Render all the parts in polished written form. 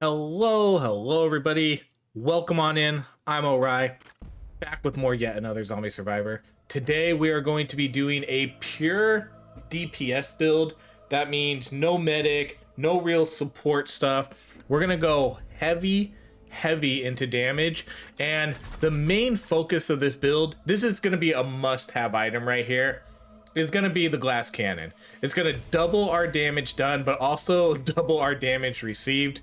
Hello everybody. Welcome on in. I'm Orai, back with more yet another zombie survivor. Today we are going to be doing a pure DPS build. That means no medic, no real support stuff. We're gonna go heavy into damage, and the main focus of this build, this is gonna be a must-have item right here, is gonna be the glass cannon. It's gonna double our damage done, but also double our damage received.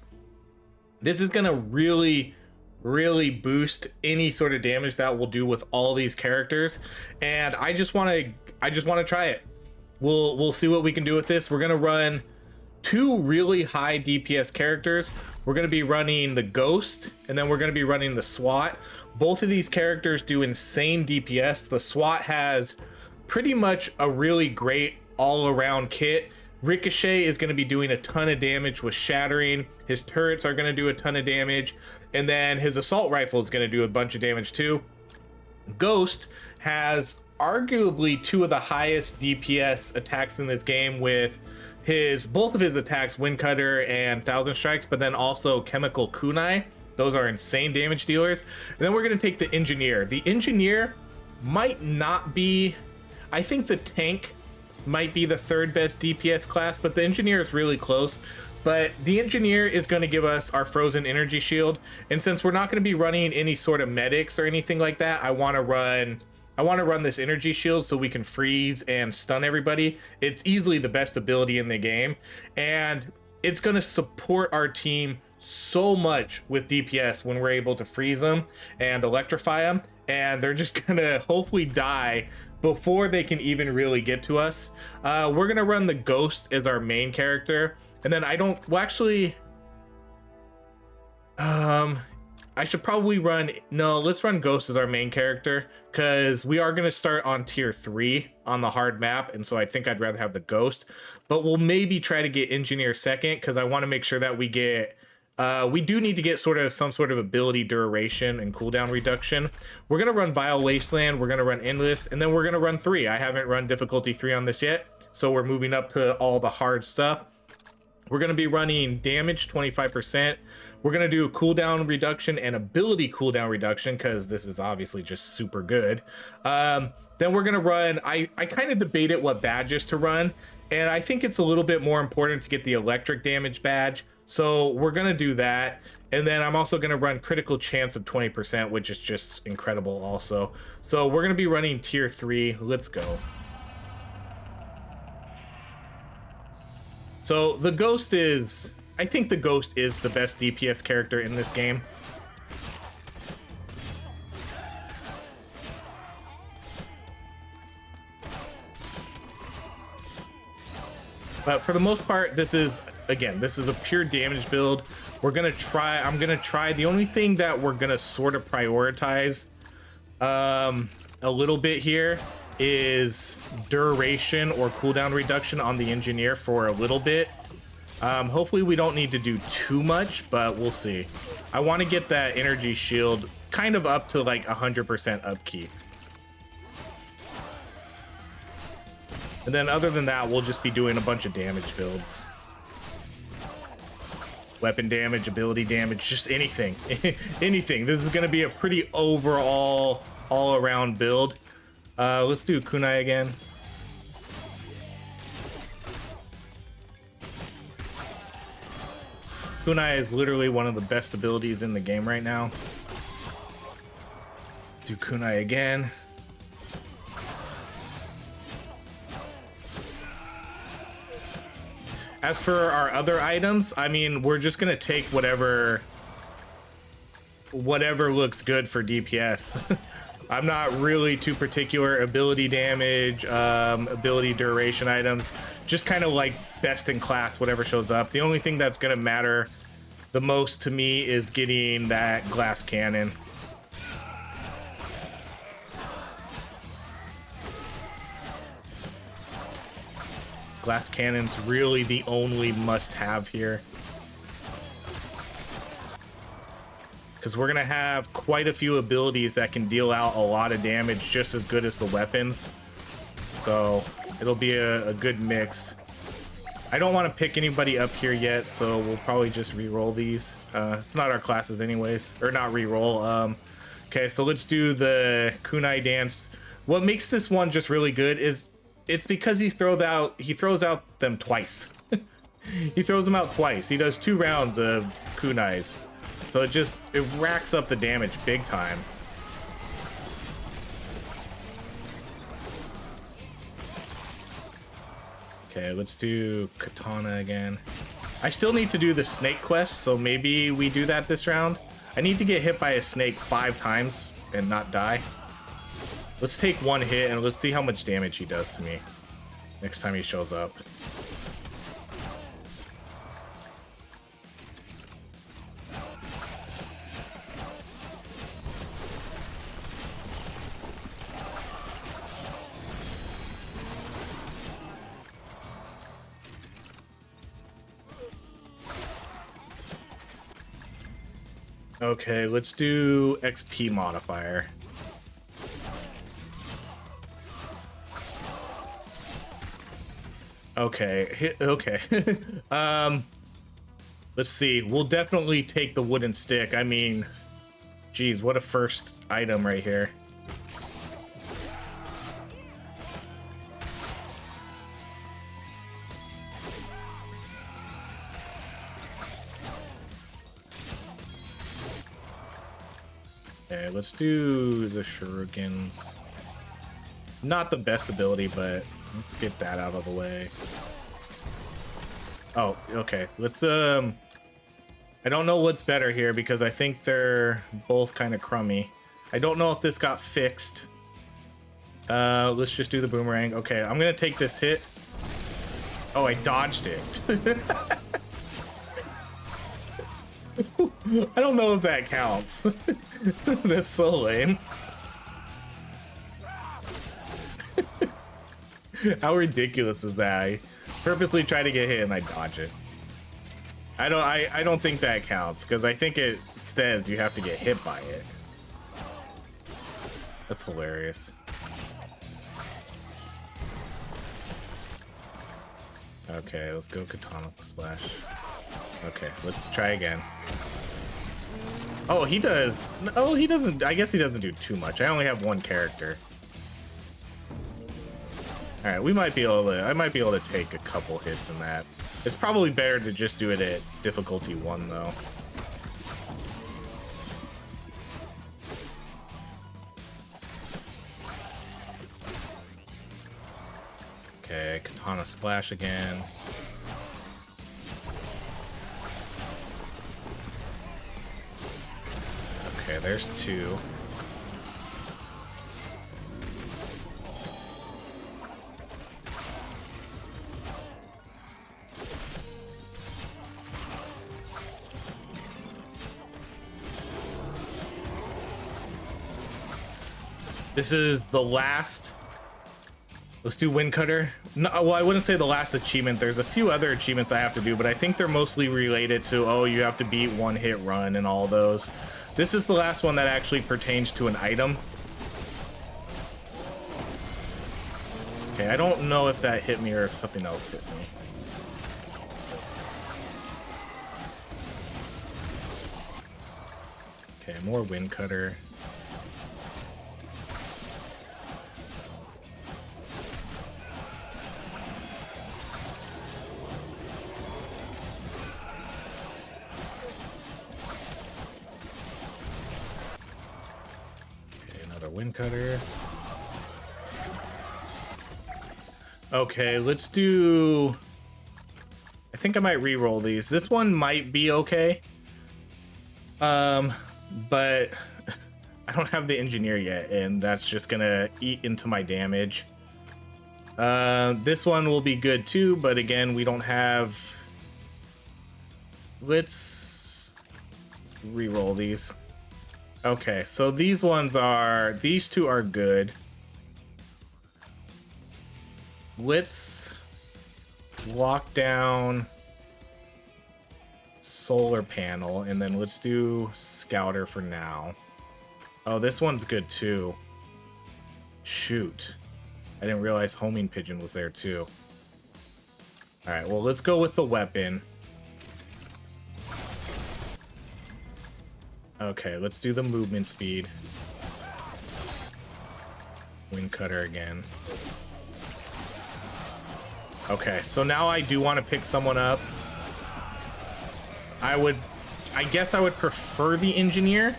This is gonna really boost any sort of damage that we'll do with all these characters, and I just want to try it. We'll see what we can do with this. We're gonna run two really high DPS characters. We're gonna be running the Ghost, and then we're gonna be running the SWAT. Both of these characters do insane DPS. The SWAT has pretty much a really great all-around kit. Ricochet is going to be doing a ton of damage with shattering. His turrets are going to do a ton of damage, and then his assault rifle is going to do a bunch of damage too. Ghost has arguably two of the highest DPS attacks in this game, with both of his attacks, Wind Cutter and Thousand Strikes, but then also Chemical Kunai. Those are insane damage dealers. And then we're going to take the Engineer. The Engineer might not be, I think the tank might be the third best DPS class, but the Engineer is really close. But the Engineer is going to give us our frozen energy shield, and since we're not going to be running any sort of medics or anything like that, I want to run this energy shield so we can freeze and stun everybody. It's easily the best ability in the game, and it's going to support our team so much with DPS when we're able to freeze them and electrify them, and they're just gonna hopefully die before they can even really get to us. We're gonna run the Ghost as our main character, and then I should probably let's run Ghost as our main character, because we are gonna start on tier 3 on the hard map, and so I think I'd rather have the Ghost, but we'll maybe try to get Engineer second, because I want to make sure that we get we do need to get some sort of ability duration and cooldown reduction. We're going to run Vile Wasteland, we're going to run Endless, and then we're going to run 3. I haven't run difficulty 3 on this yet, so we're moving up to all the hard stuff. We're going to be running damage 25%. We're going to do cooldown reduction and ability cooldown reduction, because this is obviously just super good. Then we're going to run, I kind of debated what badges to run, and I think it's a little bit more important to get the electric damage badge. So we're going to do that. And then I'm also going to run critical chance of 20%, which is just incredible also. So we're going to be running tier 3. Let's go. So the Ghost I think the Ghost is the best DPS character in this game. But for the most part, this is a pure damage build. I'm gonna try, the only thing that we're gonna sort of prioritize a little bit here is duration or cooldown reduction on the Engineer for a little bit. Hopefully we don't need to do too much, but we'll see. I want to get that energy shield kind of up to like 100% upkeep. And then other than that, we'll just be doing a bunch of damage builds. Weapon damage, ability damage, just anything. Anything. This is going to be a pretty overall, all-around build. Let's do Kunai again. Kunai is literally one of the best abilities in the game right now. Do Kunai again. As for our other items, I mean, we're just gonna take whatever looks good for DPS. I'm not really too particular. Ability damage, ability duration items, just kind of like best in class, whatever shows up. The only thing that's gonna matter the most to me is getting that glass cannon. Glass cannon's really the only must-have here, because we're gonna have quite a few abilities that can deal out a lot of damage just as good as the weapons, so it'll be a good mix. I don't want to pick anybody up here yet, so we'll probably just re-roll these. It's not our classes anyways, or not re-roll. Okay, so let's do the kunai dance. What makes this one just really good is it's because he throws out them twice. He throws them out twice. He does 2 rounds of kunais, so it racks up the damage big time. Okay, let's do katana again. I still need to do the snake quest, so maybe we do that this round. I need to get hit by a snake 5 times and not die. Let's take 1 hit and let's see how much damage he does to me next time he shows up. Okay, let's do XP modifier. Okay, okay. Let's see. We'll definitely take the wooden stick. I mean, geez, what a first item right here. Okay, let's do the shurikens. Not the best ability, but let's get that out of the way. Oh, okay. Let's I don't know what's better here because I think they're both kind of crummy. I don't know if this got fixed. Let's just do the boomerang. Okay, I'm gonna take this hit. Oh, I dodged it. I don't know if that counts. That's so lame. How ridiculous is that? I purposely try to get hit and I dodge it. I don't think that counts because I think it says you have to get hit by it. That's hilarious. Okay, let's go katana splash. Okay, let's try again. Oh, he does. Oh, he doesn't. I guess he doesn't do too much. I only have 1 character. All right, we might be able to. I might be able to take a couple hits in that. It's probably better to just do it at difficulty 1, though. Okay, katana splash again. Okay, there's 2. This is the last. Let's do Wind Cutter. No, well, I wouldn't say the last achievement. There's a few other achievements I have to do, but I think they're mostly related to, oh, you have to beat 1 hit run and all those. This is the last one that actually pertains to an item. Okay, I don't know if that hit me or if something else hit me. Okay, more Wind Cutter. Wind Cutter. Okay, let's do. I think I might re-roll these. This one might be okay. But I don't have the engineer yet, and that's just gonna eat into my damage. This one will be good too, but again, we don't have. Let's re-roll these. Okay, so these 2 are good. Let's lock down solar panel, and then let's do scouter for now. Oh, this one's good too. Shoot. I didn't realize homing pigeon was there too. All right, well, let's go with the weapon. Okay, let's do the movement speed. Wind cutter again. Okay, so now I do want to pick someone up. I guess I would prefer the engineer.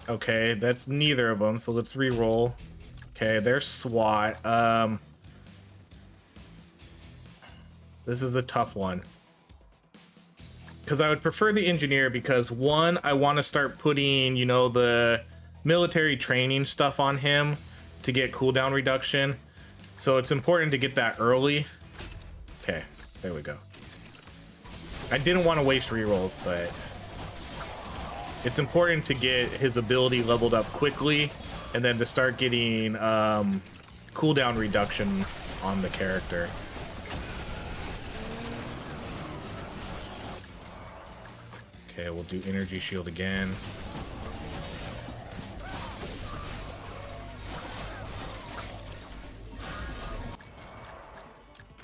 Okay, that's neither of them, so let's re-roll. Okay, there's SWAT. This is a tough one. Because I would prefer the engineer because, one, I want to start putting, you know, the military training stuff on him to get cooldown reduction. So it's important to get that early. Okay, there we go. I didn't want to waste rerolls, but it's important to get his ability leveled up quickly and then to start getting cooldown reduction on the character. Okay, we'll do energy shield again.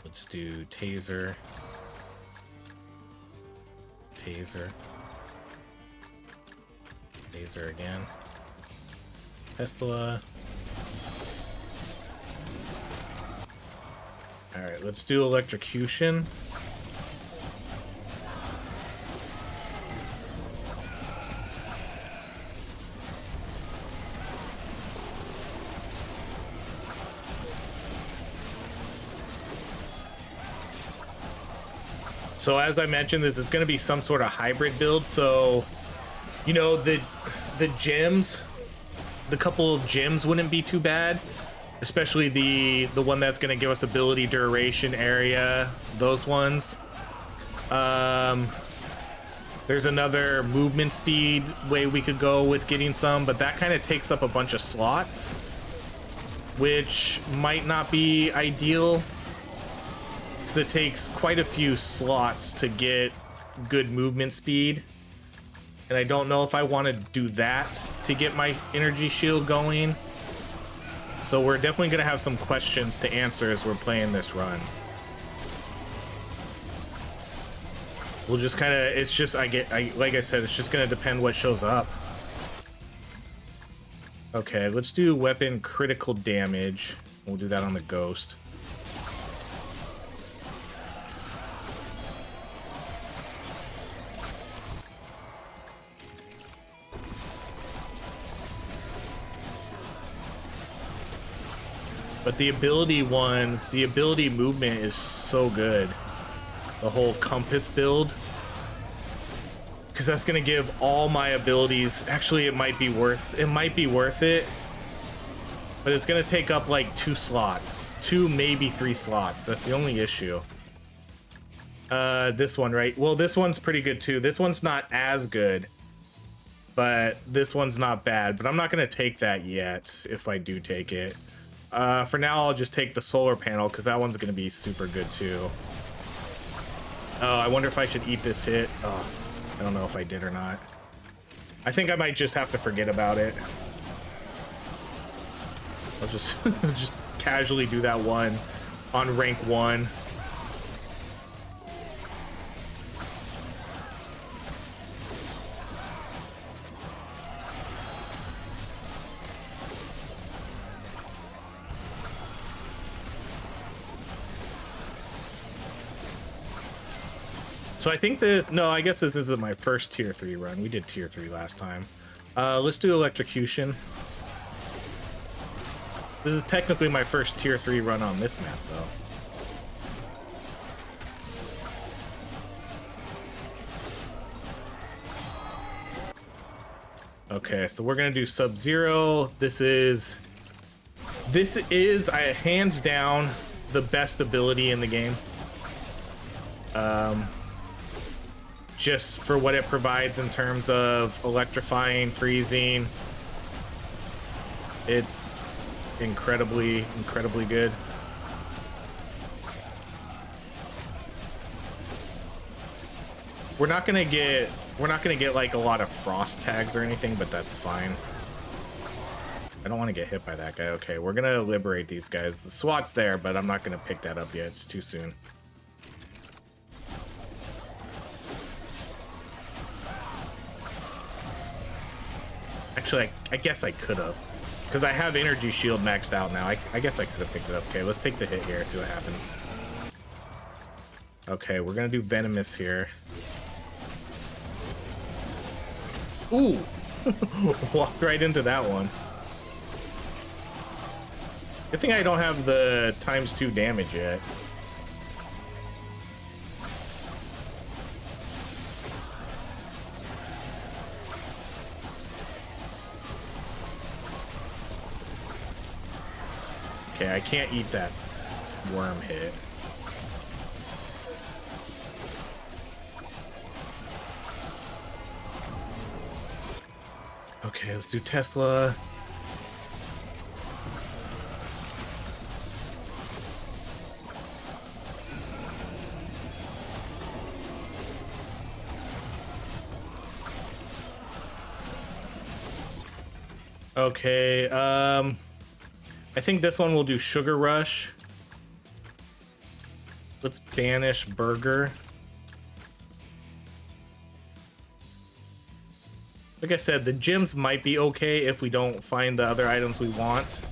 Let's do taser. Taser. Taser again. Tesla. Alright, let's do electrocution. So as I mentioned, this is going to be some sort of hybrid build. So, you know, the gems, the couple of gems wouldn't be too bad, especially the one that's going to give us ability duration area, those ones. There's another movement speed way we could go with getting some, but that kind of takes up a bunch of slots, which might not be ideal. It takes quite a few slots to get good movement speed, and I don't know if I want to do that to get my energy shield going. So we're definitely going to have some questions to answer as we're playing this run. We'll just kind of, it's just, like I said, it's just going to depend what shows up. Okay, let's do weapon critical damage. We'll do that on the ghost. But the ability ones, the ability movement is so good. The whole compass build. Because that's going to give all my abilities... Actually, it might be worth it. But it's going to take up like 2 slots. 2, maybe 3 slots. That's the only issue. This one, right? Well, this one's pretty good too. This one's not as good. But this one's not bad. But I'm not going to take that yet, if I do take it. For now, I'll just take the solar panel, because that one's going to be super good, too. Oh, I wonder if I should eat this hit. Oh, I don't know if I did or not. I think I might just have to forget about it. I'll just, just casually do that one on rank 1. So I think this, no, I guess this isn't my first tier 3 run. We did tier 3 last time. Let's do electrocution. This is technically my first tier 3 run on this map, though. Okay, so we're gonna do Sub-Zero. This is hands down the best ability in the game. Just for what it provides in terms of electrifying, freezing. It's incredibly good. We're not gonna get like a lot of frost tags or anything, but that's fine. I don't want to get hit by that guy. Okay, we're gonna liberate these guys. The SWAT's there, but I'm not gonna pick that up yet. It's too soon. Actually, I guess I could have. Because I have energy shield maxed out now. I guess I could have picked it up. Okay, let's take the hit here, see what happens. Okay, we're gonna do venomous here. Ooh! Walked right into that one. Good thing I don't have the ×2 damage yet. Okay, I can't eat that worm hit. Okay, let's do Tesla. Okay, I think this one will do Sugar Rush. Let's banish Burger. Like I said, the gems might be okay if we don't find the other items we want.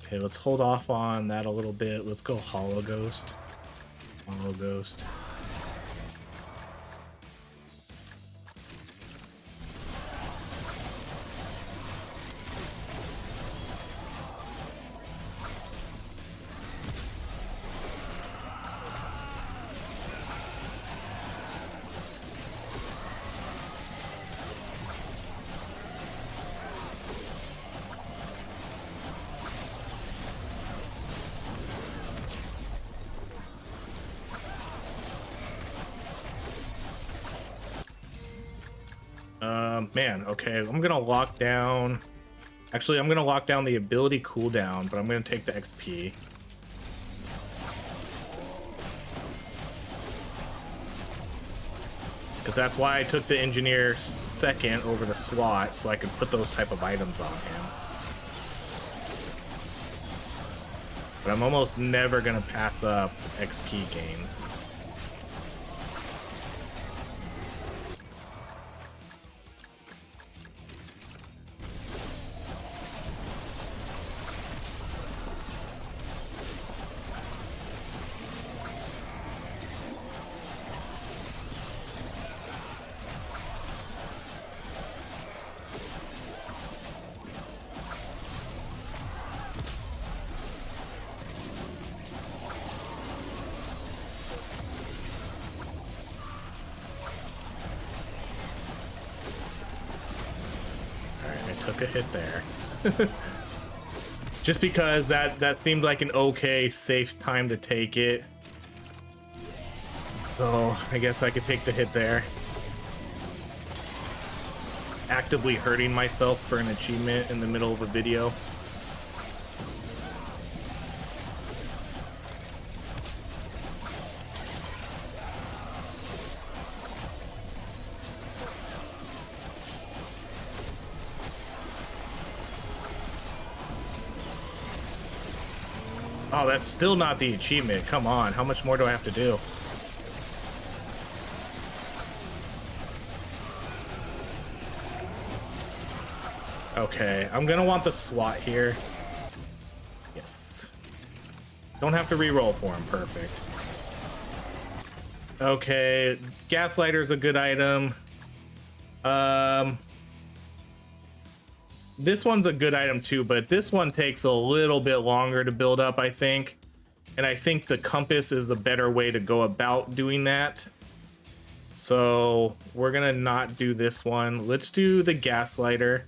Okay, let's hold off on that a little bit. Let's go Hollow Ghost. Hollow Ghost. Man, okay, I'm gonna lock down. Actually, I'm gonna lock down the ability cooldown, but I'm gonna take the XP. Because that's why I took the engineer second over the SWAT, so I could put those type of items on him. But I'm almost never gonna pass up XP gains. Took a hit there. Just because that seemed like an okay, safe time to take it. So I guess I could take the hit there. Actively hurting myself for an achievement in the middle of a video. Oh, that's still not the achievement. Come on, how much more do I have to do? Okay, I'm gonna want the SWAT here. Yes. Don't have to re-roll for him. Perfect. Okay, Gaslighter's a good item. This one's a good item too, but this one takes a little bit longer to build up, I think. And I think the compass is the better way to go about doing that. So we're gonna not do this one. Let's do the Gaslighter.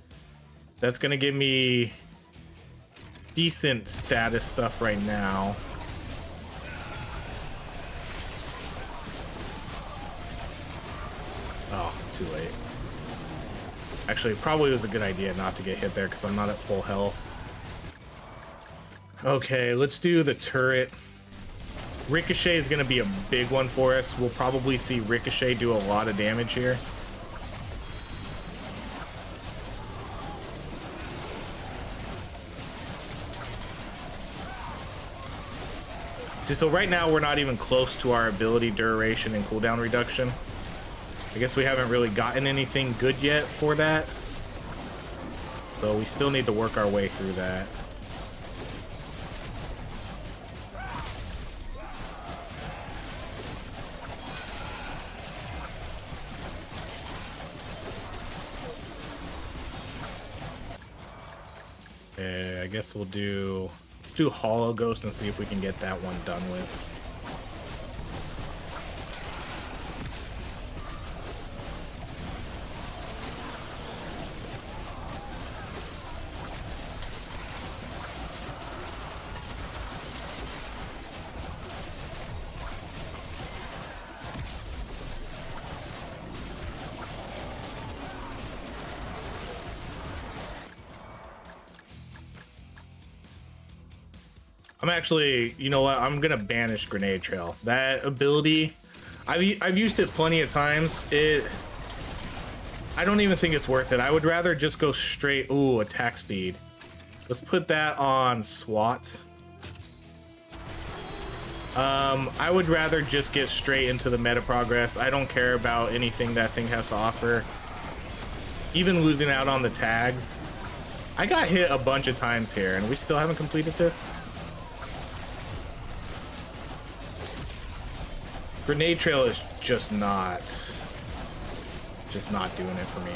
That's gonna give me decent status stuff right now. Oh, too late. Actually, it probably was a good idea not to get hit there because I'm not at full health. Okay, let's do the turret. Ricochet is going to be a big one for us. We'll probably see Ricochet do a lot of damage here. See, so right now we're not even close to our ability duration and cooldown reduction. I guess we haven't really gotten anything good yet for that. So we still need to work our way through that. Okay, I guess let's do Hollow Ghost and see if we can get that one done with. I'm actually, you know what? I'm gonna banish Grenade Trail. That ability, I've used it plenty of times. I don't even think it's worth it. I would rather just go straight. Ooh, attack speed. Let's put that on SWAT. I would rather just get straight into the meta progress. I don't care about anything that thing has to offer. Even losing out on the tags. I got hit a bunch of times here, and we still haven't completed this. Grenade Trail is just not doing it for me.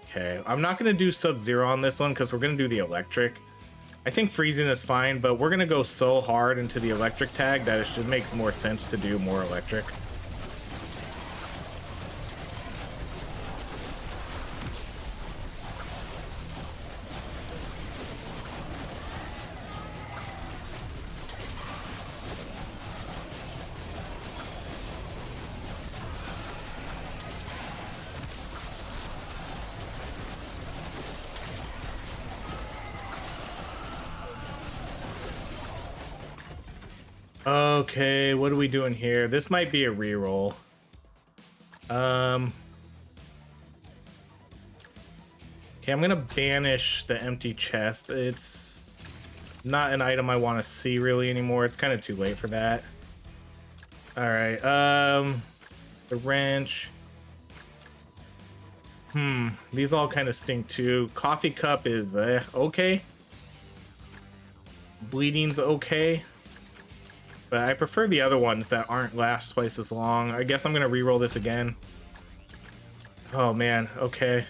Okay, I'm not gonna do Sub-Zero on this one because we're gonna do the electric. I think freezing is fine, but we're gonna go so hard into the electric tag that it just makes more sense to do more electric. Okay, what are we doing here? This might be a reroll. Okay, I'm gonna banish the empty chest. It's not an item I want to see really anymore. It's kind of too late for that. All right, the wrench. These all kind of stink too. Coffee cup is okay. Bleeding's okay. But I prefer the other ones that aren't last twice as long. I guess I'm gonna re-roll this again. Oh man, okay.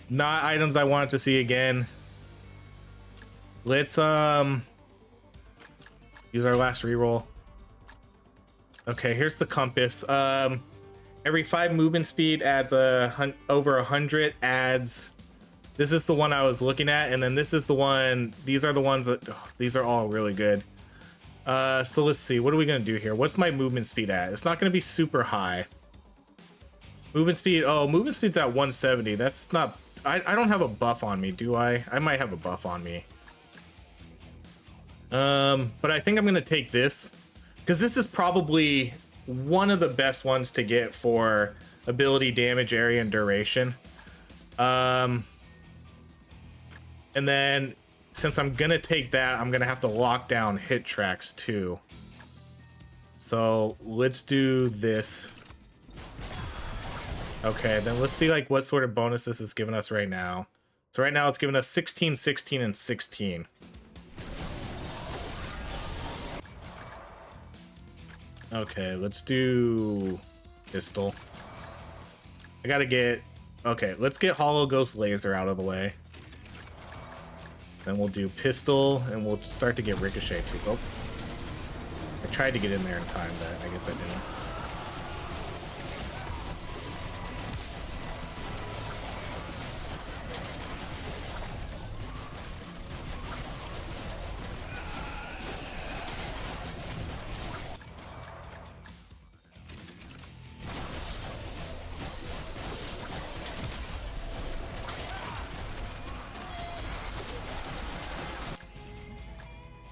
Not items I wanted to see again. Let's use our last re-roll. Okay, here's the compass. Every 5 movement speed adds over 100 adds. This is the one I was looking at, and then this is the one. These are the ones that these are all really good. So let's see, what are we gonna do here? What's my movement speed at? It's not gonna be super high. Movement speed, oh, movement speed's at 170. That's not, I don't have a buff on me, do I? I might have a buff on me. But I think I'm gonna take this, because this is probably one of the best ones to get for ability, damage, area, and duration. And then since I'm gonna take that, I'm gonna have to lock down hit tracks too. So let's do this. Okay, then let's see like what sort of bonus this is giving us right now. So right now it's giving us 16, 16, and 16. Okay, let's do pistol. I gotta get, okay, let's get Hollow Ghost Laser out of the way. Then we'll do pistol, and we'll start to get ricochet too. Oh, I tried to get in there in time, but I guess I didn't.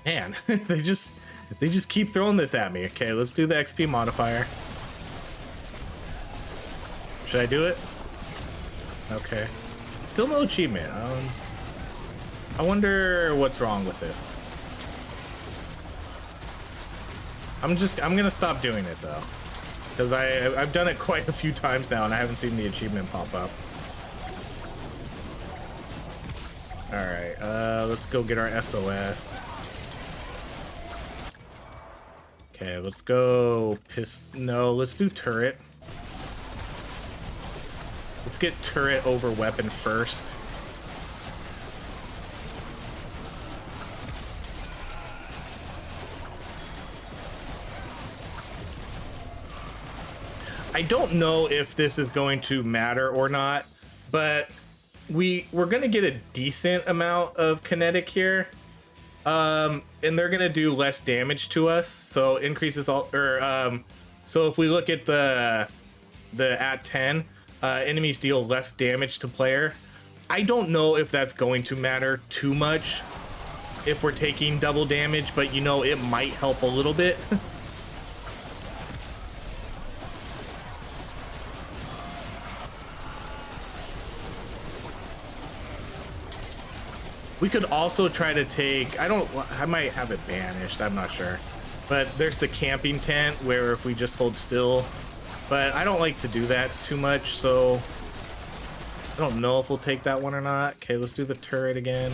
Man, they just keep throwing this at me. Okay, let's do the XP modifier. Should I do it? Okay. Still no achievement. I wonder what's wrong with this. I'm gonna stop doing it though, because I've done it quite a few times now and I haven't seen the achievement pop up. All right, let's go get our SOS. Okay, let's go no, let's do turret. Let's get turret over weapon first. I don't know if this is going to matter or not, but we're gonna get a decent amount of kinetic here, and they're gonna do less damage to us. So increases all, or so if we look at the at 10, enemies deal less damage to player. I don't know if that's going to matter too much if we're taking double damage, but you know, it might help a little bit. We could also try to take, I might have it banished, I'm not sure. But there's the camping tent where if we just hold still, but I don't like to do that too much, so I don't know if we'll take that one or not. Okay, let's do the turret again.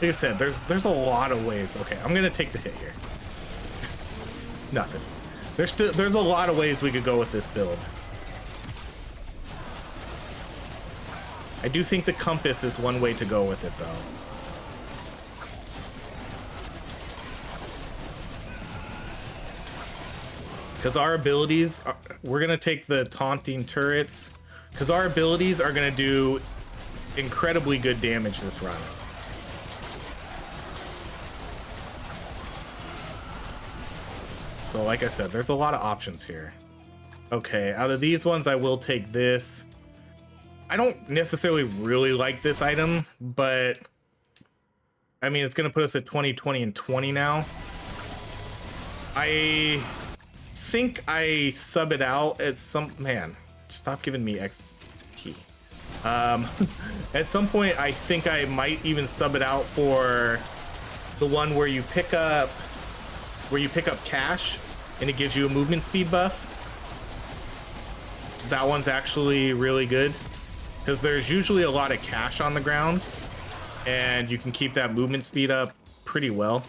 Like I said, there's a lot of ways. Okay, I'm gonna take the hit here. Nothing. There's a lot of ways we could go with this build. I do think the compass is one way to go with it, though. Because our abilities, we're gonna take the taunting turrets, because our abilities are gonna do incredibly good damage this run. So like I said, there's a lot of options here. Okay, out of these ones, I will take this. I don't necessarily really like this item, but I mean, it's gonna put us at 20, 20, and 20 now. I think I sub it out at some, man, stop giving me XP. At some point, I think I might even sub it out for the one where you pick up cash and it gives you a movement speed buff. That one's actually really good because there's usually a lot of cash on the ground and you can keep that movement speed up pretty well.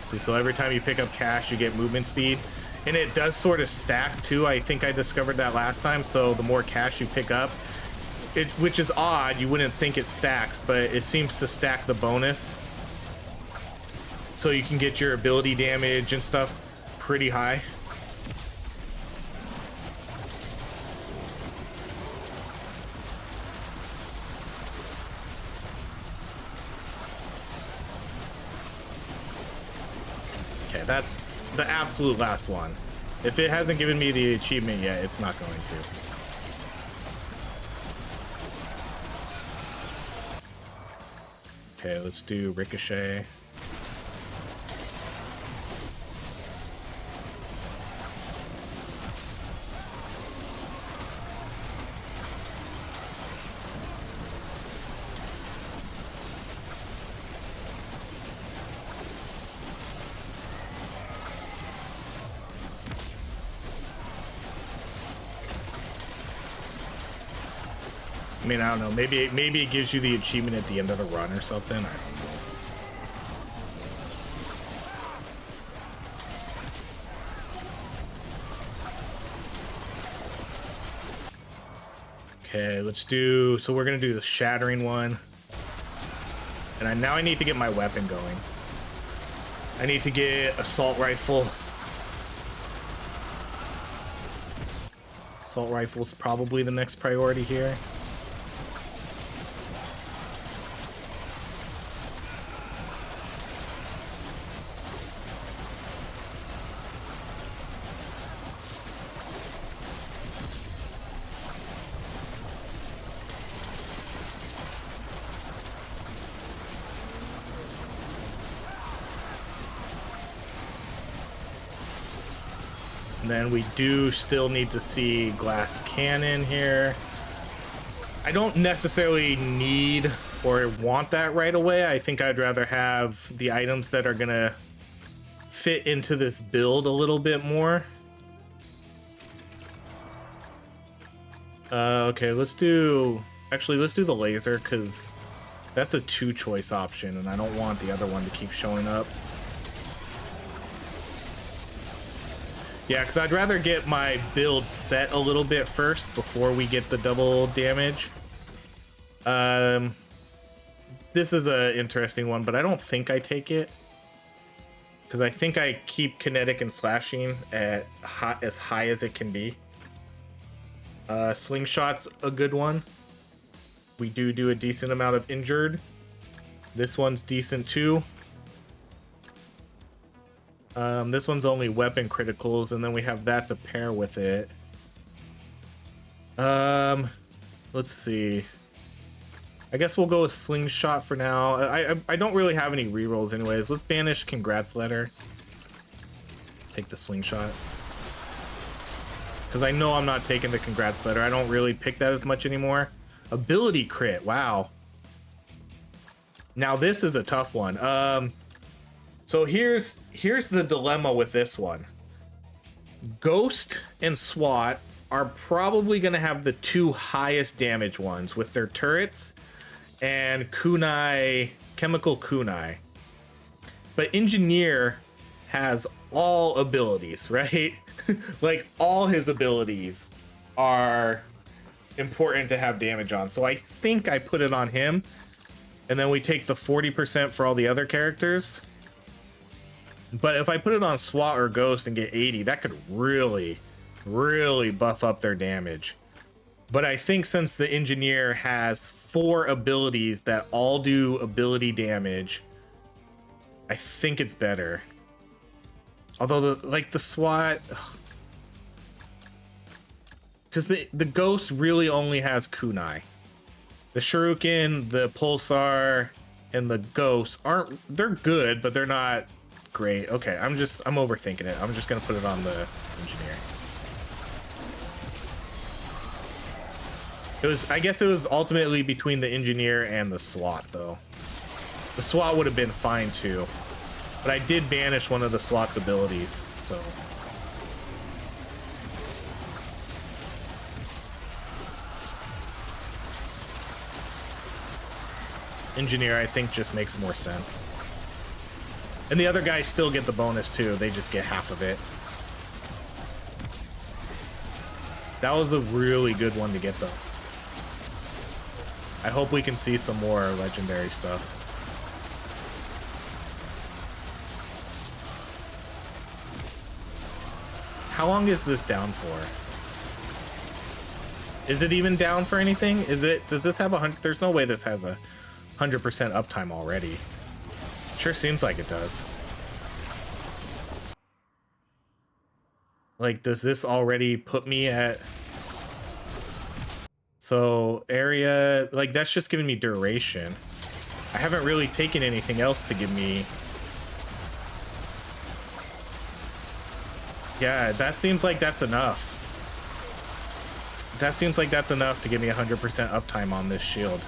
See, so every time you pick up cash, you get movement speed, and it does sort of stack too. I think I discovered that last time. So the more cash you pick up, which is odd, you wouldn't think it stacks, but it seems to stack the bonus. So you can get your ability damage and stuff pretty high. Okay, that's the absolute last one. If it hasn't given me the achievement yet, it's not going to. Okay, let's do Ricochet. I mean, I don't know. Maybe it gives you the achievement at the end of the run or something. I don't know. Okay, let's do. So we're gonna do the shattering one, and now I need to get my weapon going. I need to get assault rifle. Assault rifle's probably the next priority here. And then we do still need to see glass cannon here. I don't necessarily need or want that right away. I think I'd rather have the items that are gonna fit into this build a little bit more. Okay, let's do the laser, because that's a 2-choice option and I don't want the other one to keep showing up. Yeah, because I'd rather get my build set a little bit first before we get the double damage. This is an interesting one, but I don't think I take it, because I think I keep kinetic and slashing at as high as it can be. Slingshot's a good one. We do a decent amount of injured. This one's decent too. This one's only weapon criticals, and then we have that to pair with it. Let's see. I guess we'll go with slingshot for now. I don't really have any rerolls anyways. Let's banish congrats letter. Take the slingshot, because I know I'm not taking the congrats letter. I don't really pick that as much anymore. Ability crit, wow. Now this is a tough one. So here's the dilemma with this one. Ghost and SWAT are probably going to have the 2 highest damage ones with their turrets and kunai, chemical kunai. But engineer has all abilities, right? Like all his abilities are important to have damage on. So I think I put it on him, and then we take the 40% for all the other characters. But if I put it on SWAT or Ghost and get 80, that could really, really buff up their damage. But I think since the engineer has 4 abilities that all do ability damage, I think it's better. Although the SWAT, because the Ghost really only has kunai. The Shuriken, the Pulsar, and the Ghost they're good, but they're not great. Okay, I'm overthinking it. I'm just gonna put it on the engineer. I guess it was ultimately between the engineer and the SWAT though. The SWAT would have been fine too, but I did banish one of the SWAT's abilities, so. Engineer, I think, just makes more sense. And the other guys still get the bonus too. They just get half of it. That was a really good one to get though. I hope we can see some more legendary stuff. How long is this down for? Is it even down for anything? Does this have 100? There's no way this has 100% uptime already. Sure seems like it does. Like, does this already put me at... So, area... Like, that's just giving me duration. I haven't really taken anything else to give me... Yeah, that seems like that's enough. That seems like that's enough to give me 100% uptime on this shield.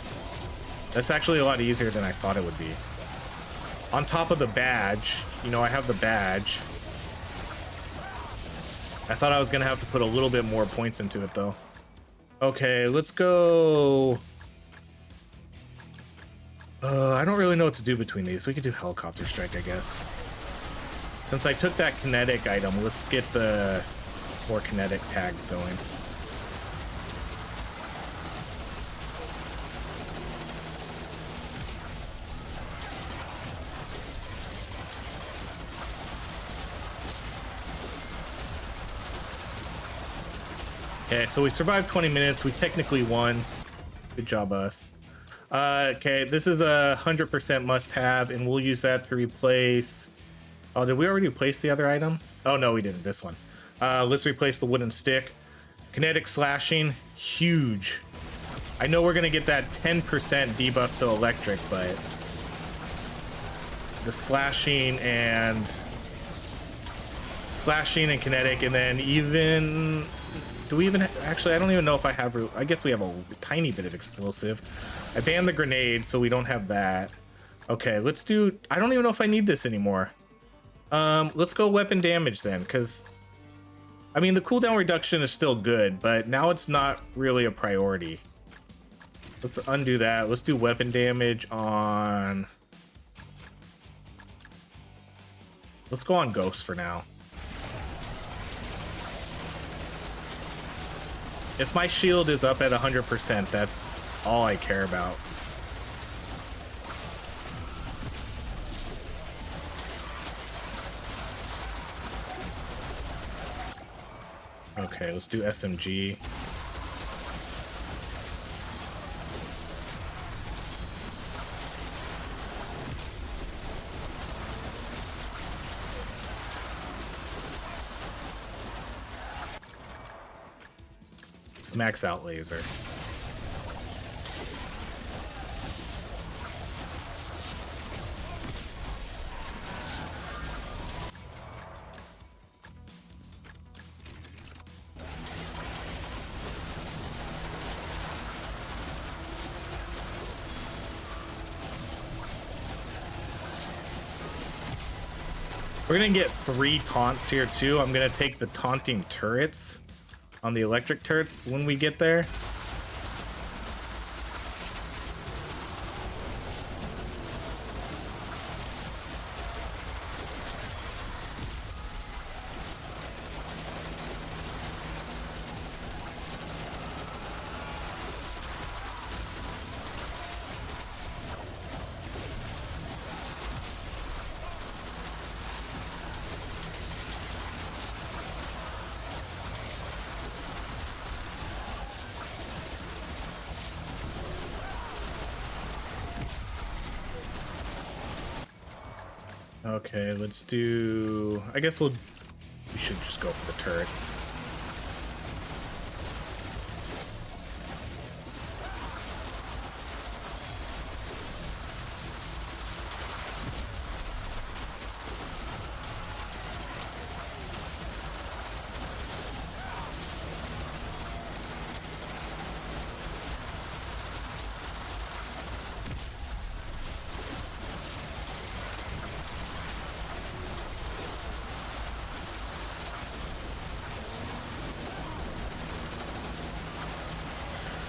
That's actually a lot easier than I thought it would be. On top of the badge, you know, I have the badge. I thought I was gonna have to put a little bit more points into it though. Okay, let's go. I don't really know what to do between these. We could do helicopter strike, I guess. Since I took that kinetic item, let's get the more kinetic tags going. Okay, so we survived 20 minutes. We technically won. Good job, us. Okay, this is a 100% must-have, and we'll use that to replace... Oh, did we already replace the other item? Oh, no, we didn't. This one. Let's replace the wooden stick. Kinetic slashing, huge. I know we're going to get that 10% debuff to electric, but... the slashing and slashing and kinetic, and then even... Do we even... Actually, I don't even know if I have... I guess we have a tiny bit of explosive. I banned the grenade, so we don't have that. Okay, let's do... I don't even know if I need this anymore. Let's go weapon damage then, because... I mean, the cooldown reduction is still good, but now it's not really a priority. Let's undo that. Let's do weapon damage on... Let's go on Ghost for now. If my shield is up at 100%, that's all I care about. Okay, let's do SMG. Let's max out laser. We're gonna get 3 taunts here too. I'm gonna take the taunting turrets on the electric turrets when we get there. Okay, let's do... I guess we should just go for the turrets.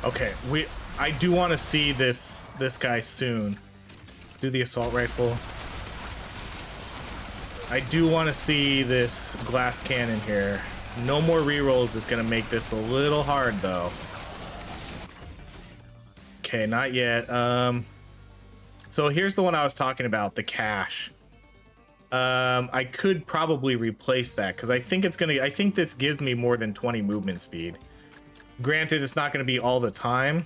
Okay, I do want to see this guy soon. Do the assault rifle. I do want to see this glass cannon here. No more rerolls is going to make this a little hard though. Okay, not yet. So here's the one I was talking about, the cache. I could probably replace that because I think I think this gives me more than 20 movement speed. Granted, it's not going to be all the time,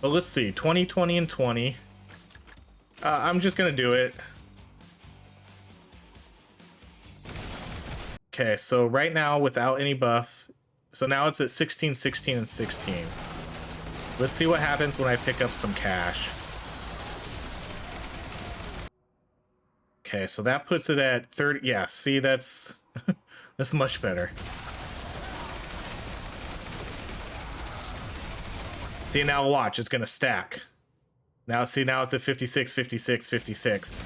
but let's see, 20, 20, and 20. I'm just going to do it. Okay, so right now, without any buff, so now it's at 16, 16, and 16. Let's see what happens when I pick up some cash. Okay, so that puts it at 30. Yeah, see, that's that's much better. See, now watch, it's gonna stack. Now, see, now it's at 56, 56, 56.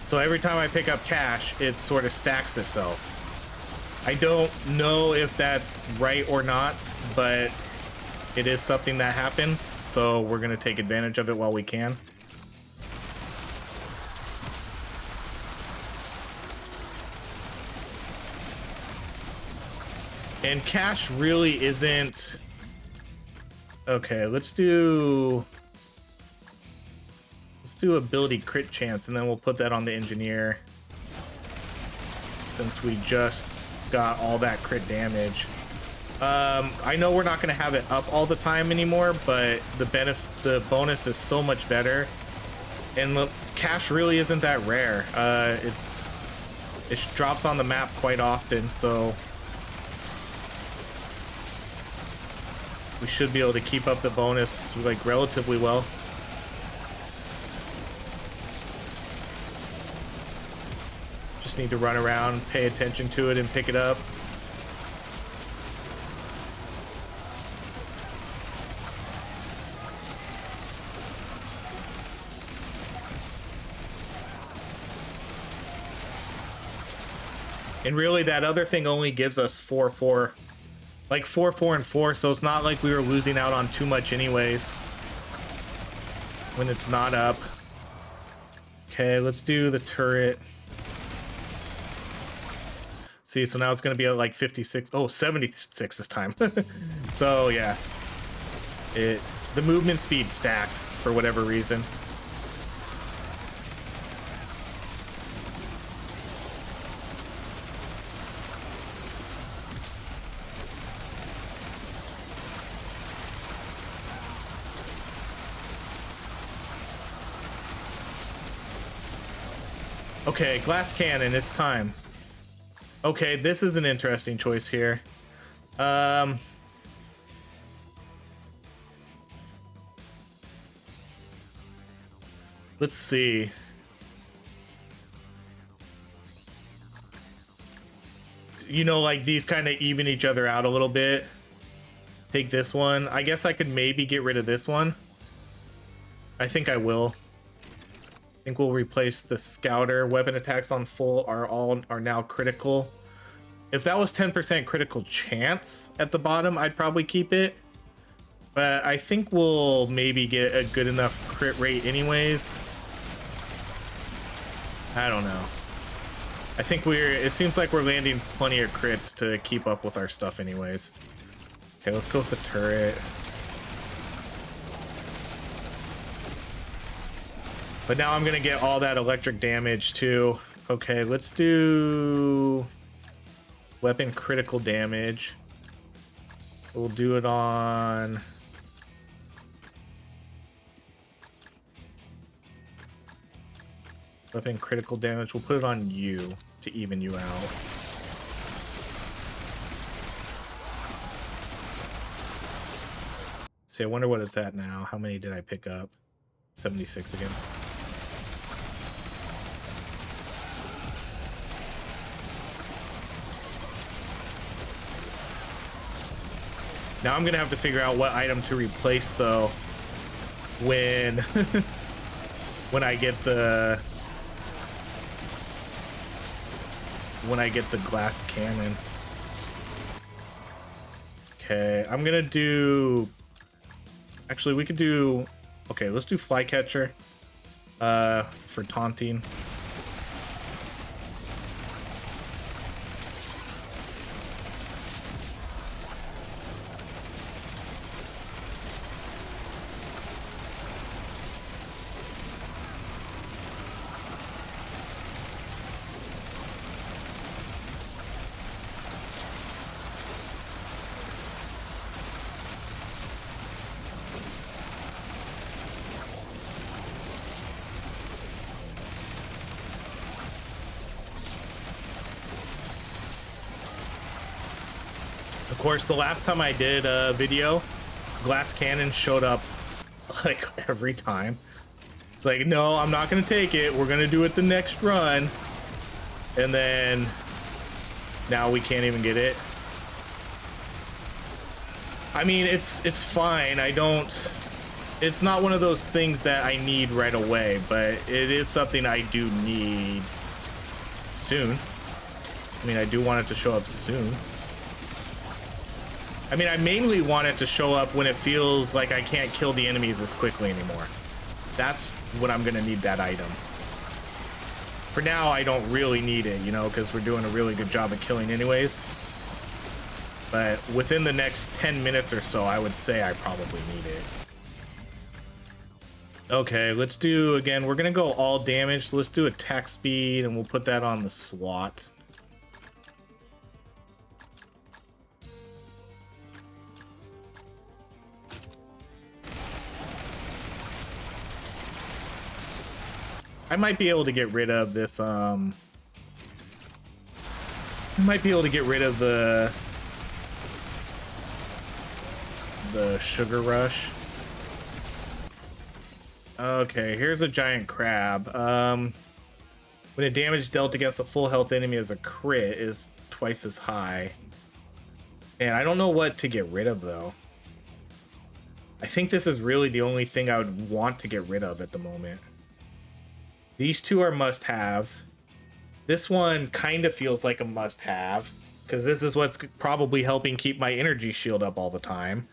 So every time I pick up cash, it sort of stacks itself. I don't know if that's right or not, but it is something that happens, so we're gonna take advantage of it while we can. And cash really isn't... Okay, let's do ability crit chance, and then we'll put that on the engineer, since we just got all that crit damage. I know we're not going to have it up all the time anymore, but the bonus is so much better, and the cash really isn't that rare. It drops on the map quite often, so we should be able to keep up the bonus like relatively well. Just need to run around, pay attention to it, and pick it up. And really, that other thing only gives us 4-4. Like 4-4 and 4, so it's not like we were losing out on too much anyways when it's not up. Okay, let's do the turret. See, so now it's gonna be at like 56. Oh, 76 this time. So yeah, the movement speed stacks for whatever reason. Okay, glass cannon, it's time. Okay, this is an interesting choice here. Let's see. You know, like these kind of even each other out a little bit. Take this one. I guess I could maybe get rid of this one. I think I will. I think we'll replace the scouter. Weapon attacks on full are now critical. If that was 10% critical chance at the bottom, I'd probably keep it. But I think we'll maybe get a good enough crit rate anyways. I don't know. I think it seems like we're landing plenty of crits to keep up with our stuff anyways. Okay, let's go with the turret. But now I'm gonna get all that electric damage too. Okay, let's do weapon critical damage. We'll do it on weapon critical damage. We'll put it on you to even you out. See, I wonder what it's at now. How many did I pick up? 76 again. Now I'm gonna have to figure out what item to replace though when when I get the glass cannon. Okay, I'm gonna do, actually we could do, okay, let's do flycatcher for taunting. Of course, the last time I did a video, glass cannon showed up like every time. It's like, no, I'm not gonna take it. We're gonna do it the next run. And then now we can't even get it. I mean, it's fine. It's not one of those things that I need right away, but it is something I do need soon. I mean, I do want it to show up soon. I mean, I mainly want it to show up when it feels like I can't kill the enemies as quickly anymore. That's when I'm gonna need that item. For now, I don't really need it, you know, because we're doing a really good job of killing anyways. But within the next 10 minutes or so, I would say I probably need it. Okay, let's do, again, we're gonna go all damage, so let's do attack speed, and we'll put that on the SWAT. I might be able to get rid of this, I might be able to get rid of the sugar rush. Okay, here's a giant crab. When a damage dealt against a full health enemy as a crit is twice as high. And I don't know what to get rid of though. I think this is really the only thing I would want to get rid of at the moment. These two are must-haves. This one kind of feels like a must-have because this is what's probably helping keep my energy shield up all the time.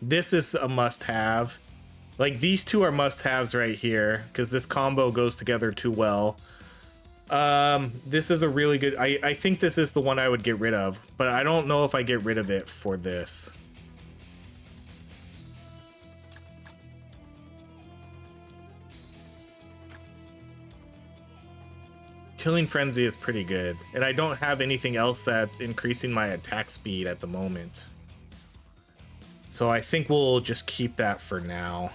This is a must-have. Like, these two are must-haves right here because this combo goes together too well. This is a really good... I think this is the one I would get rid of, but I don't know if I get rid of it for this. Killing Frenzy is pretty good, and I don't have anything else that's increasing my attack speed at the moment. So I think we'll just keep that for now.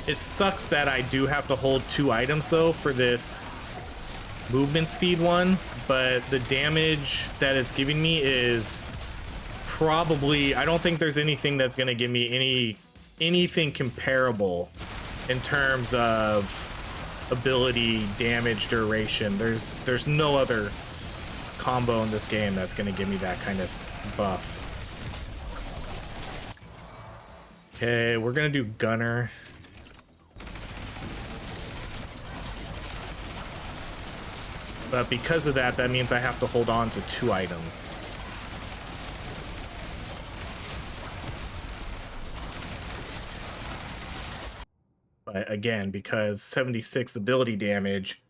It sucks that I do have to hold 2 items though for this movement speed one, but the damage that it's giving me is probably, I don't think there's anything that's going to give me anything comparable in terms of ability, damage, duration. There's no other combo in this game that's going to give me that kind of buff. Okay, we're going to do Gunner. But because of that, that means I have to hold on to 2 items. But again, because 76 ability damage,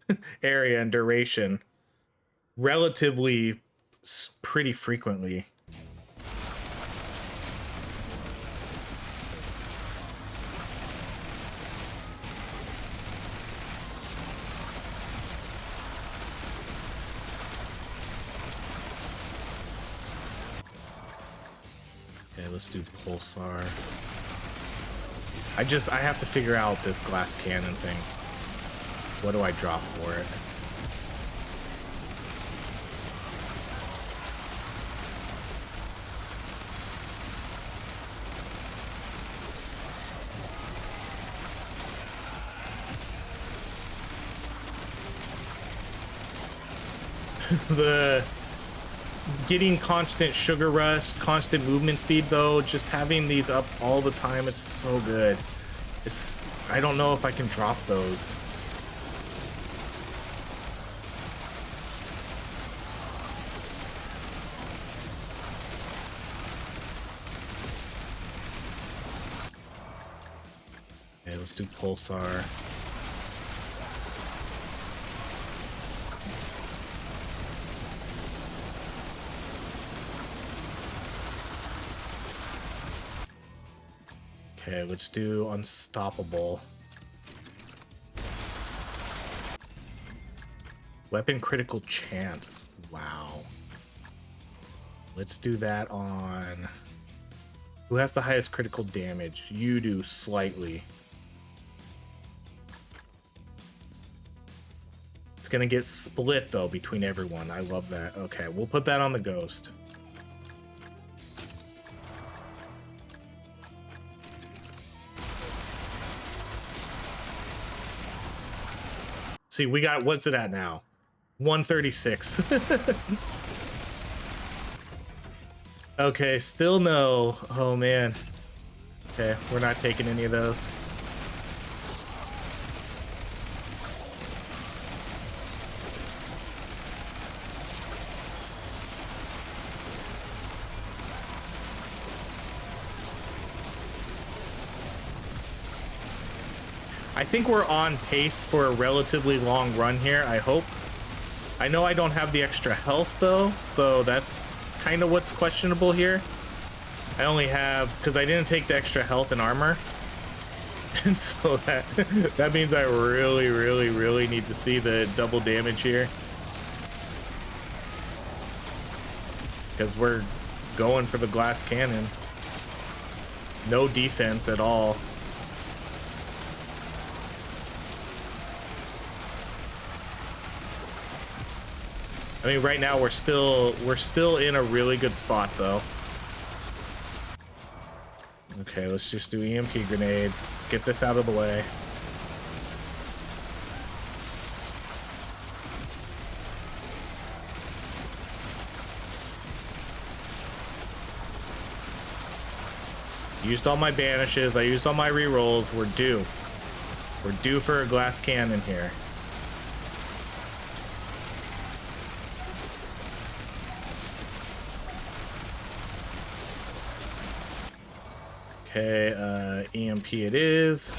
area, and duration, relatively pretty frequently. Let's do Pulsar. I have to figure out this glass cannon thing. What do I drop for it? The getting constant sugar rush, constant movement speed though, just having these up all the time, it's so good. I don't know if I can drop those. Okay, let's do Pulsar. Okay, let's do Unstoppable. Weapon critical chance. Wow. Let's do that on... Who has the highest critical damage? You do, slightly. It's gonna get split, though, between everyone. I love that. Okay, we'll put that on the Ghost. See, we got, what's it at now? 136. Okay, still no. Oh, man. Okay, we're not taking any of those. I think we're on pace for a relatively long run here, I hope. I know I don't have the extra health though, so that's kind of what's questionable here. I only have, because I didn't take the extra health and armor. And so that means I really need to see the double damage here. Because we're going for the glass cannon. No defense at all. I mean, right now we're still in a really good spot though. Okay, let's just do EMP grenade. Let's get this out of the way. Used all my banishes. I used all my rerolls. We're due. We're due for a glass cannon here. Okay, EMP it is.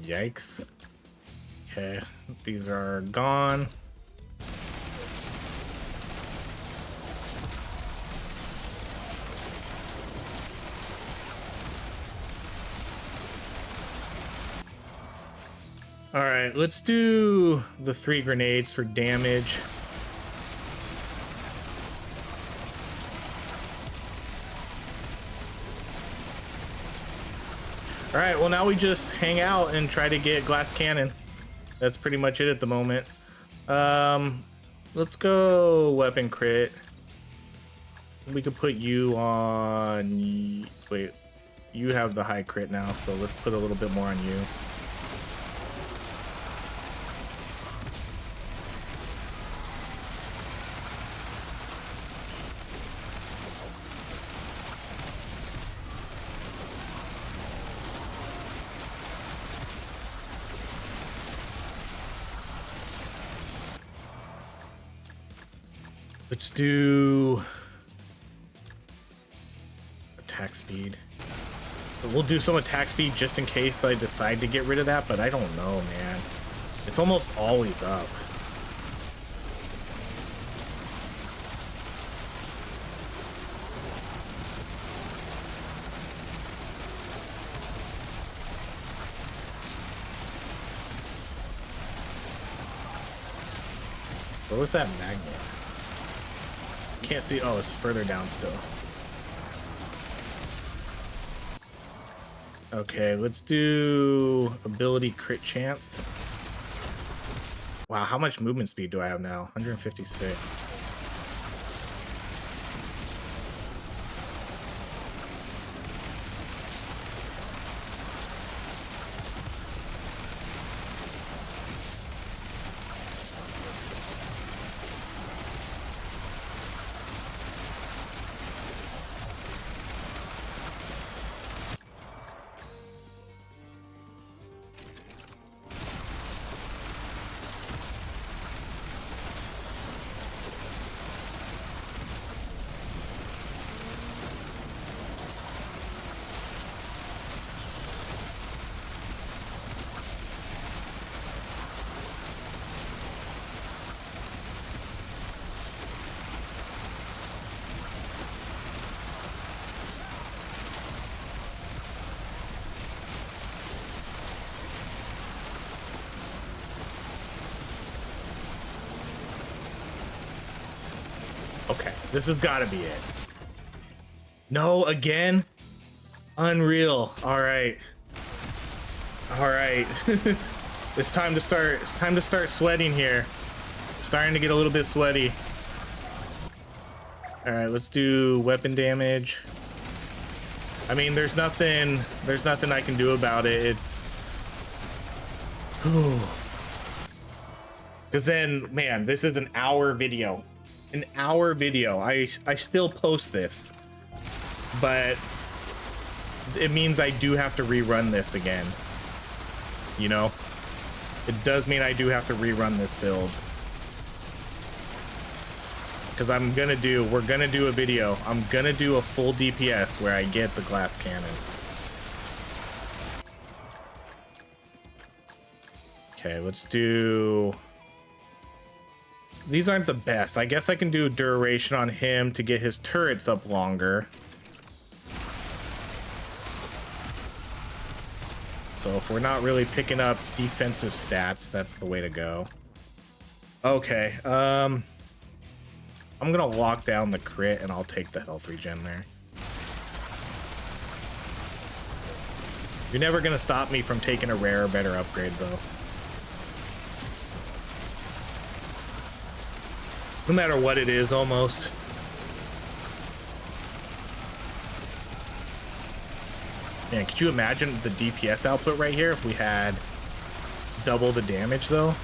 Yikes. Okay, these are gone. All right, let's do the 3 grenades for damage. All right, well now we just hang out and try to get glass cannon. That's pretty much it at the moment. Let's go weapon crit. We could put you on, wait, you have the high crit now, so let's put a little bit more on you. Let's do attack speed. We'll do some attack speed just in case I decide to get rid of that, but I don't know, man. It's almost always up. Where was that magnet? Can't see. Oh, it's further down still. Okay, let's do ability crit chance. Wow, how much movement speed do I have now? 156. Okay, this has got to be it. No, again? Unreal. All right. All right. It's time to start sweating here. Starting to get a little bit sweaty. All right, let's do weapon damage. I mean, there's nothing I can do about it. It's because then, man, this is an hour video. An hour video. I still post this, but it means I do have to rerun this again. You know? It does mean I do have to rerun this build. Because we're gonna do a video. I'm gonna do a full DPS where I get the glass cannon. Okay, let's do... These aren't the best. I guess I can do duration on him to get his turrets up longer. So if we're not really picking up defensive stats, that's the way to go. Okay, I'm gonna lock down the crit and I'll take the health regen there. You're never gonna stop me from taking a rare or better upgrade though. No matter what it is, almost. Man, could you imagine the DPS output right here if we had double the damage though?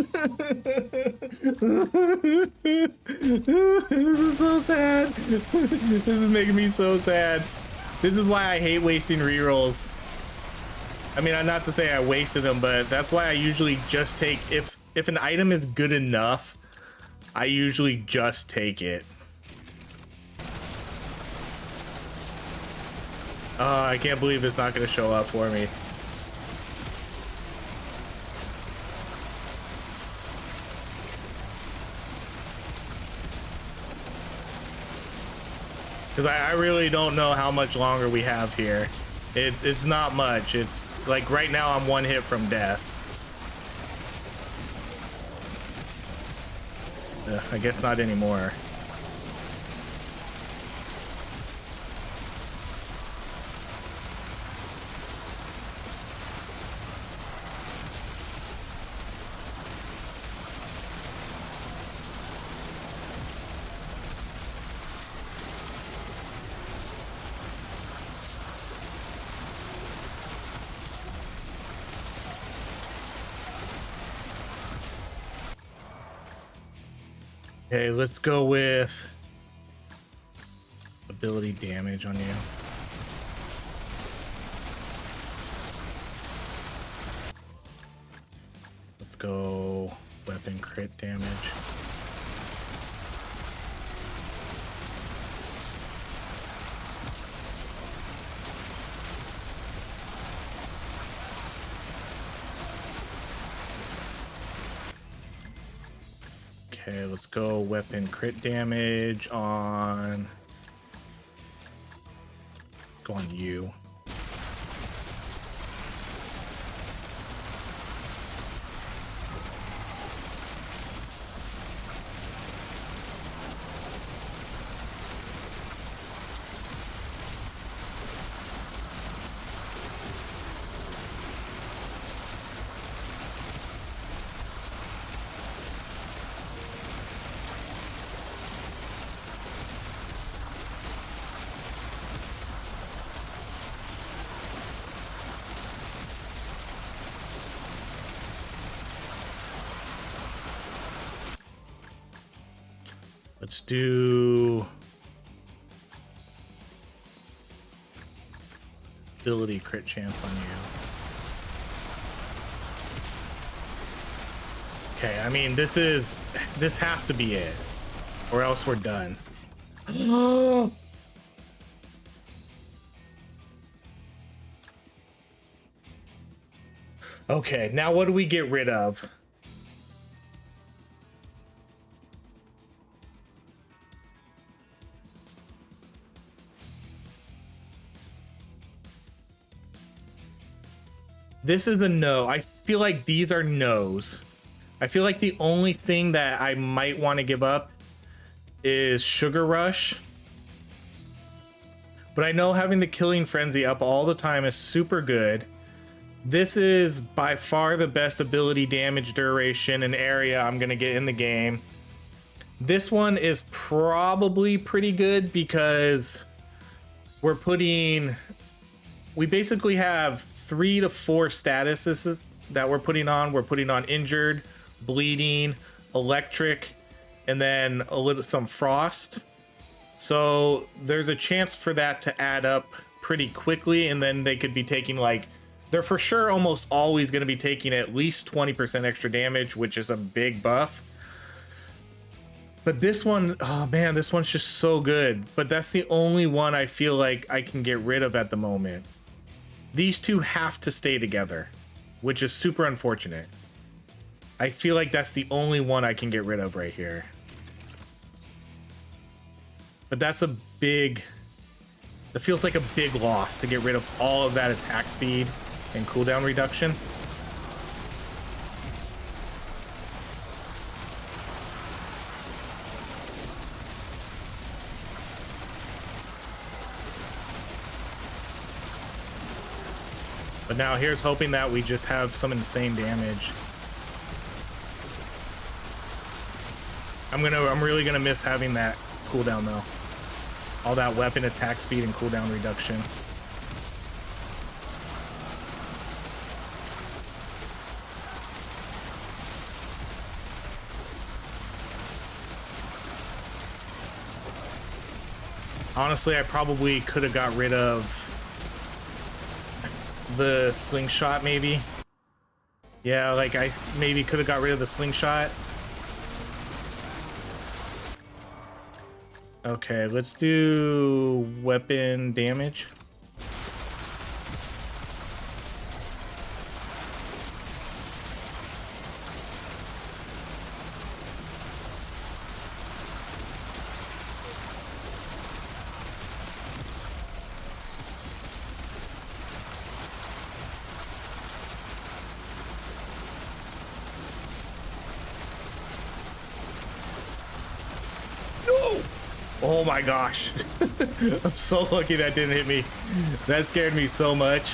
This is so sad. This is making me so sad. This is why I hate wasting rerolls. I mean, not to say I wasted them, but that's why I usually just take, if an item is good enough, I usually just take it. Oh, I can't believe it's not going to show up for me. Because I really don't know how much longer we have here. It's not much. It's like right now I'm one hit from death. I guess not anymore. Okay, let's go with ability damage on you. Let's go weapon crit damage. Okay, let's go weapon crit damage on... Let's go on you. Let's do ability crit chance on you. Okay, I mean, this has to be it, or else we're done. Okay, now what do we get rid of? This is a no. I feel like these are no's. I feel like the only thing that I might want to give up is Sugar Rush. But I know having the Killing Frenzy up all the time is super good. This is by far the best ability damage duration and area I'm going to get in the game. This one is probably pretty good because we basically have 3 to 4 statuses that we're putting on. We're putting on injured, bleeding, electric, and then some frost. So there's a chance for that to add up pretty quickly, and then they could be taking they're for sure almost always going to be taking at least 20% extra damage, which is a big buff. But this one, oh man, this one's just so good. But that's the only one I feel like I can get rid of at the moment. These two have to stay together, which is super unfortunate. I feel like that's the only one I can get rid of right here. But that's a big... It feels like a big loss to get rid of all of that attack speed and cooldown reduction. But now here's hoping that we just have some insane damage. I'm really gonna miss having that cooldown though. All that weapon attack speed and cooldown reduction. Honestly, I probably could have got rid of the slingshot maybe. Yeah, like I maybe could have got rid of the slingshot. Okay, let's do weapon damage. Oh my gosh. I'm so lucky that didn't hit me. That scared me so much.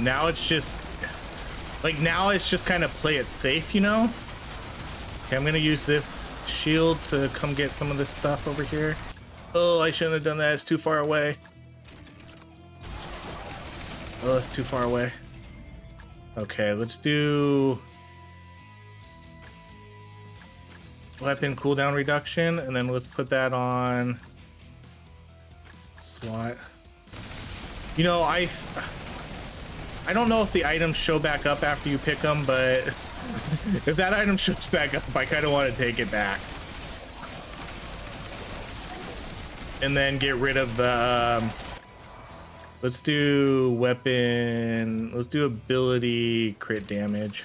Now it's just kind of play it safe, you know? Okay, I'm gonna use this shield to come get some of this stuff over here. Oh, I shouldn't have done that. It's too far away. Oh, it's too far away. Okay, let's do weapon cooldown reduction, and then let's put that on SWAT. You know, I don't know if the items show back up after you pick them, but if that item shows back up, I kind of want to take it back. And then get rid of the... let's do weapon... Let's do ability crit damage.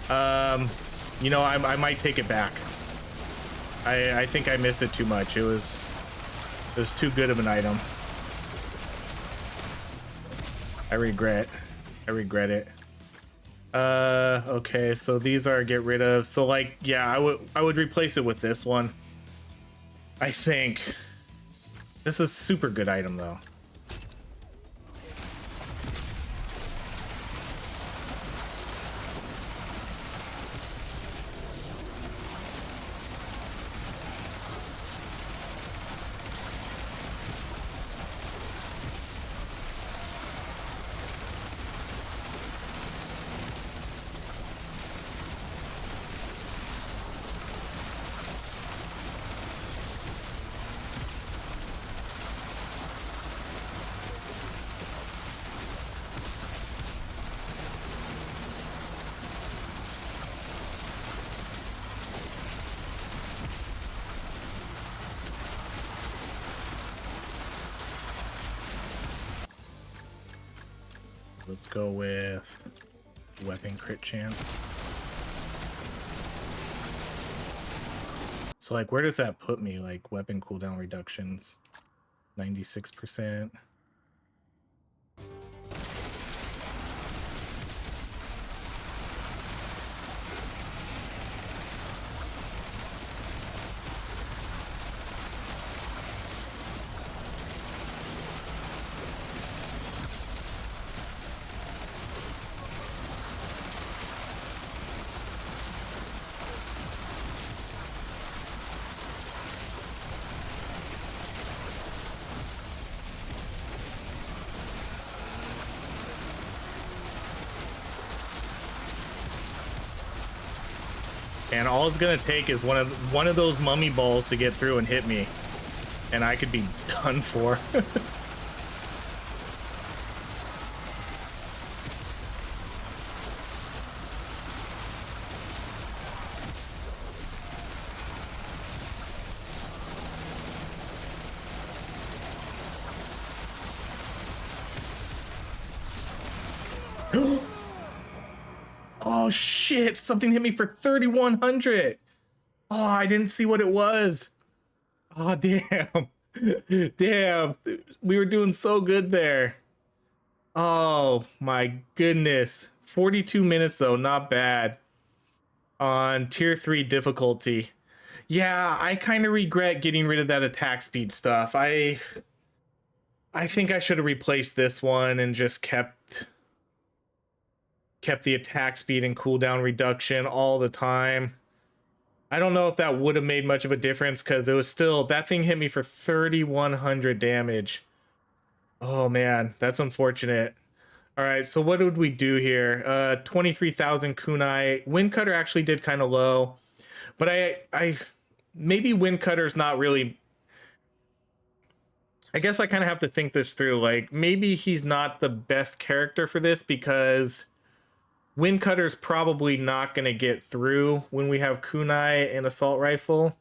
You know, I might take it back. I think I missed it too much. It was too good of an item. I regret it. Okay, so these are get rid of. So like, yeah, I would replace it with this one. I think this is a super good item though. Let's go with weapon crit chance. So like, where does that put me? Like weapon cooldown reductions, 96%. And all it's gonna take is one of those mummy balls to get through and hit me, and I could be done for. Oh shit, something hit me for 3,100. Oh, I didn't see what it was. Oh, damn. Damn. We were doing so good there. Oh my goodness. 42 minutes though, not bad. On tier 3 difficulty. Yeah, I kind of regret getting rid of that attack speed stuff. I think I should have replaced this one and just kept the attack speed and cooldown reduction all the time. I don't know if that would have made much of a difference because it was still, that thing hit me for 3,100 damage. Oh man, that's unfortunate. All right, so what would we do here? 23,000 kunai. Wind cutter actually did kind of low, but I maybe wind cutter's not really. I guess I kind of have to think this through. Like maybe he's not the best character for this because wind cutter's probably not going to get through when we have kunai and assault rifle.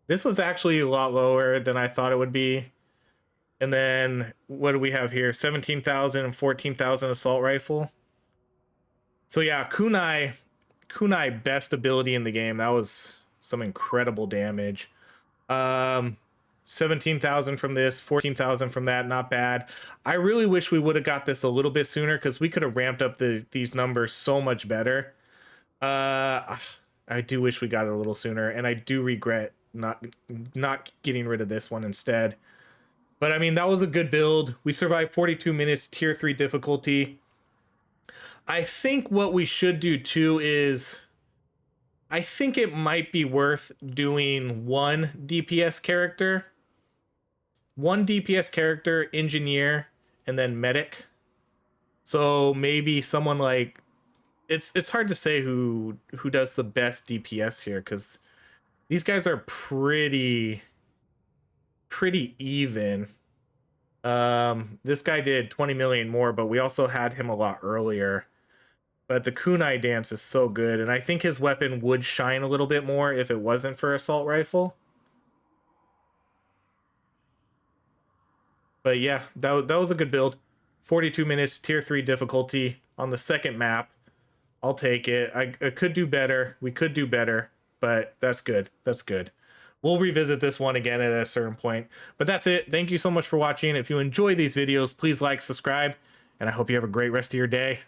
This was actually a lot lower than I thought it would be. And then what do we have here? 17,000 and 14,000 assault rifle. So yeah, kunai best ability in the game. That was some incredible damage. 17,000 from this, 14,000 from that, not bad. I really wish we would have got this a little bit sooner because we could have ramped up these numbers so much better. I do wish we got it a little sooner, and I do regret not getting rid of this one instead. But I mean, that was a good build. We survived 42 minutes, tier 3 difficulty. I think what we should do too is, I think it might be worth doing one DPS character, engineer, and then medic. So maybe someone like, it's hard to say who does the best DPS here because these guys are pretty even. This guy did 20 million more, but we also had him a lot earlier. But the kunai dance is so good, and I think his weapon would shine a little bit more if it wasn't for assault rifle. But yeah, that was a good build. 42 minutes, tier 3 difficulty on the second map. I'll take it. I could do better. We could do better, but that's good. That's good. We'll revisit this one again at a certain point. But that's it. Thank you so much for watching. If you enjoy these videos, please like, subscribe, and I hope you have a great rest of your day.